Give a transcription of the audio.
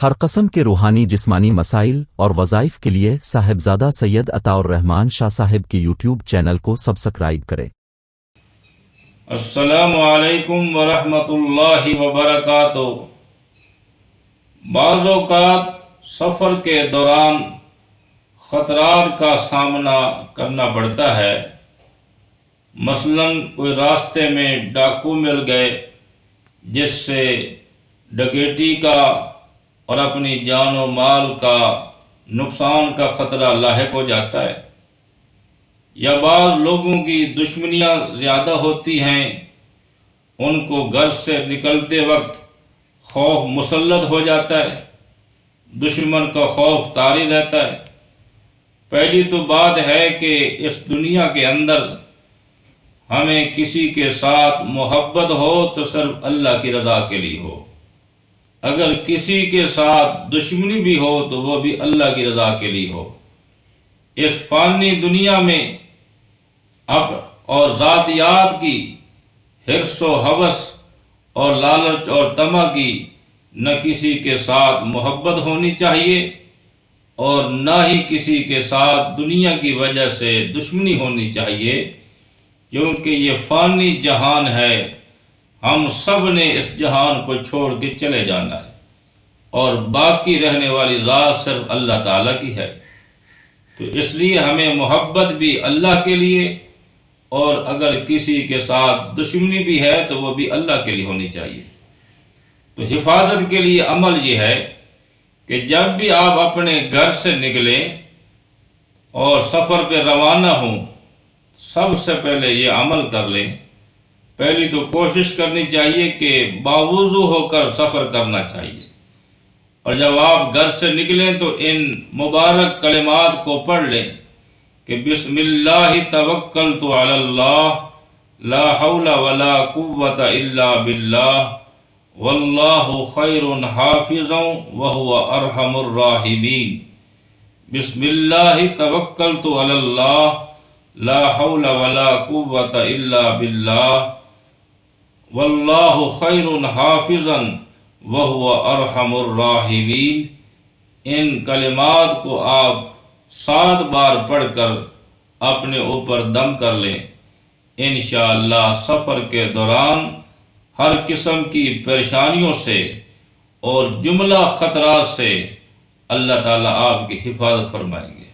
ہر قسم کے روحانی جسمانی مسائل اور وظائف کے لیے صاحبزادہ سید عطا الرحمن شاہ صاحب کی یوٹیوب چینل کو سبسکرائب کریں۔ السلام علیکم ورحمۃ اللہ وبرکاتہ۔ بعض اوقات سفر کے دوران خطرات کا سامنا کرنا پڑتا ہے، مثلاً کوئی راستے میں ڈاکو مل گئے جس سے ڈکیتی کا اور اپنی جان و مال کا نقصان کا خطرہ لاحق ہو جاتا ہے، یا بعض لوگوں کی دشمنیاں زیادہ ہوتی ہیں، ان کو گھر سے نکلتے وقت خوف مسلط ہو جاتا ہے، دشمن کا خوف طاری رہتا ہے۔ پہلی تو بات ہے کہ اس دنیا کے اندر ہمیں کسی کے ساتھ محبت ہو تو صرف اللہ کی رضا کے لیے ہو، اگر کسی کے ساتھ دشمنی بھی ہو تو وہ بھی اللہ کی رضا کے لیے ہو۔ اس فانی دنیا میں اب اور ذاتیات کی حرص و ہوس اور لالچ اور طمع کی نہ کسی کے ساتھ محبت ہونی چاہیے اور نہ ہی کسی کے ساتھ دنیا کی وجہ سے دشمنی ہونی چاہیے، کیونکہ یہ فانی جہان ہے، ہم سب نے اس جہان کو چھوڑ کے چلے جانا ہے اور باقی رہنے والی ذات صرف اللہ تعالیٰ کی ہے۔ تو اس لیے ہمیں محبت بھی اللہ کے لیے، اور اگر کسی کے ساتھ دشمنی بھی ہے تو وہ بھی اللہ کے لیے ہونی چاہیے۔ تو حفاظت کے لیے عمل یہ ہے کہ جب بھی آپ اپنے گھر سے نکلیں اور سفر پہ روانہ ہوں، سب سے پہلے یہ عمل کر لیں۔ پہلی تو کوشش کرنی چاہیے کہ باوضو ہو کر سفر کرنا چاہیے، اور جب آپ گھر سے نکلیں تو ان مبارک کلمات کو پڑھ لیں کہ بسم اللہ توکلت علی اللہ لا حول ولا قوت الا باللہ واللہ خیر حافظا وہو ارحم الراحمین۔ بسم اللہ توکلت علی اللہ لا حول ولا قوت الا باللہ واللہ خیر حافظا وہو ارحم الراحمین۔ ان کلمات کو آپ 7 بار پڑھ کر اپنے اوپر دم کر لیں، انشاءاللہ سفر کے دوران ہر قسم کی پریشانیوں سے اور جملہ خطرات سے اللہ تعالیٰ آپ کی حفاظت فرمائیں گے۔